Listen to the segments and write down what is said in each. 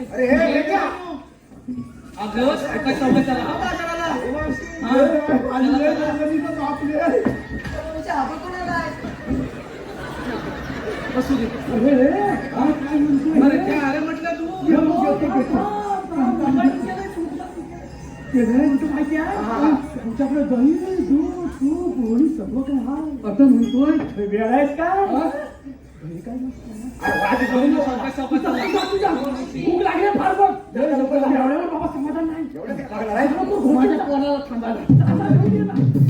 अरे हे बेटा अगं काय सवय चला बसू दे. अरे काय अरे म्हटलं तू माहिती आहे तुमच्याकडे दही दूध तूप होळी सगळं काय हा आता म्हणतोय वेळ आहेस का भूक लागली फार बघ एवढ्यावर बाबा समाधान नाही माझ्या कोणाला थांबायला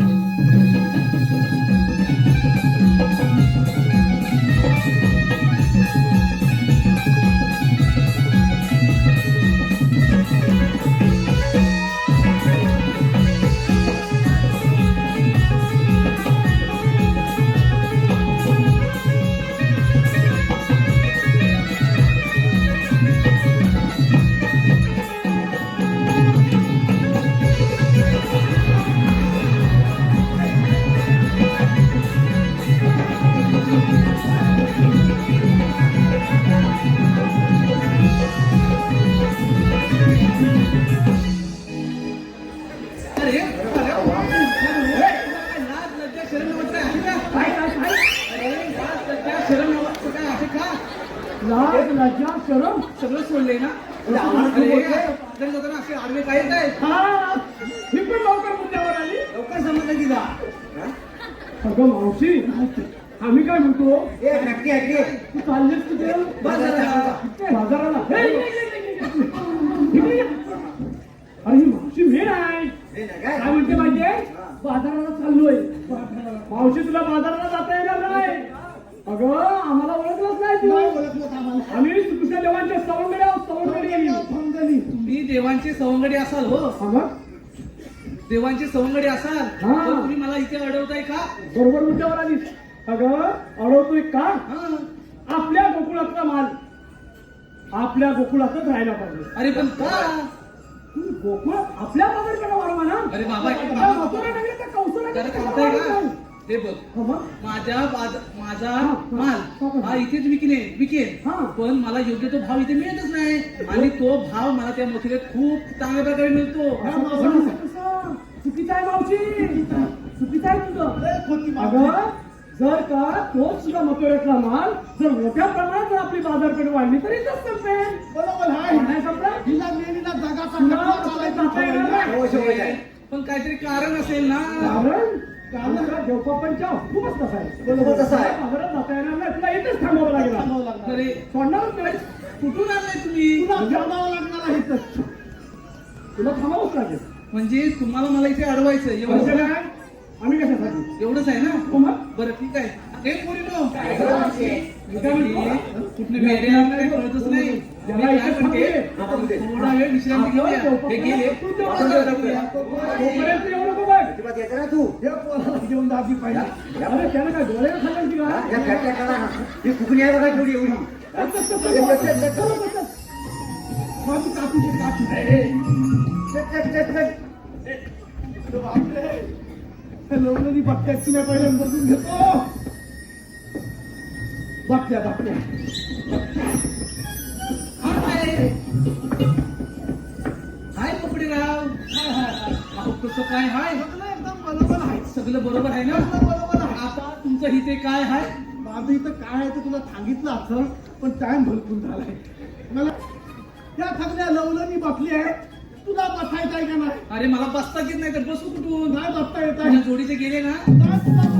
लाज लज्जा शरम सगळं सोडले ना असे आडवे काय काय ही पण लवकर मुद्द्यावर आली लवकर समजलं दिला. अगं मावशी आम्ही काय म्हणतो नक्की तू चाललीस कुठे बाजाराला अरे ही मावशी मेन आहे काय म्हणते माहितीये बाजाराला चाललोय मावशी तुला बाजाराला जाता येणार नाही अगं आम्हाला ओळखलंच नाही तू आम्ही तुझ्या देवांच्या सवंगडी तुम्ही देवांचे सवंगडी असाल हो देवांचे सवंगडी असाल तर तुम्ही मला इथे अडवताय का बरोबर मुद्द्यावर आलीस अगं अडवतोय का आपल्या गोकुळातला माल आपल्या गोकुळातच राहायला पाहिजे अरे पण का गोकुळ आपल्या बाजारकडे वाढवा ना अरे बाबा हे बघ माझा माल हा इथेच विकेल पण मला योग्य तो भाव इथे मिळतच नाही आणि तो भाव मला त्या मथुरेत खूप चांगल्या प्रकारे मिळतो. चुकीचा आहे मावशी चुकीचा आहे तुझं अगं जर का तोच सुद्धा मथुरेतला माल जर मोठ्या प्रमाणात जर आपली बाजारपेठ वाढली तरी संपेल बरोबर पण काहीतरी कारण असेल ना कारण देवपापांच्या हुकूमच तसा आहे बाजारात जाता येणार नाही तुला इथेच थांबावं लागेल अरे सोडणारच नाही कुठून आणलाय तुम्ही लागणार आहे तुला थांबावंच लागेल म्हणजे तुम्हाला मला इथे अडवायचं एवढं काय आम्ही कशासाठी एवढंच आहे ना बरं ठीक आहे कुठले वेडे काही कळतच नाही थोडा वेळ विश्रांती घेऊया हे गेले घेऊन दाबी पाहिजे अरे त्याला काय डोळ्यावर खाल्ली का फुकणी आहे बघा थोडी एवढी लोकांनी बाटल्या तुला पहिल्यांदा बसून घेतो बाटल्या हाय कपडेराव कसं काय हाय एकदम बरोबर आहे सगळं बरोबर आहे ना बरोबर आहे आता तुमचं इथे काय आहे माझं इथं काय आहे ते तुला सांगितलं असं पण टाइम भरपूर झालाय मला त्या सगळ्या लवलनी बसली आहे तुला बसायचं आहे का नाही अरे मला बसता येत नाही तर बसू कुठून नाही बसता येत माझ्या जोडीचे गेले ना आहे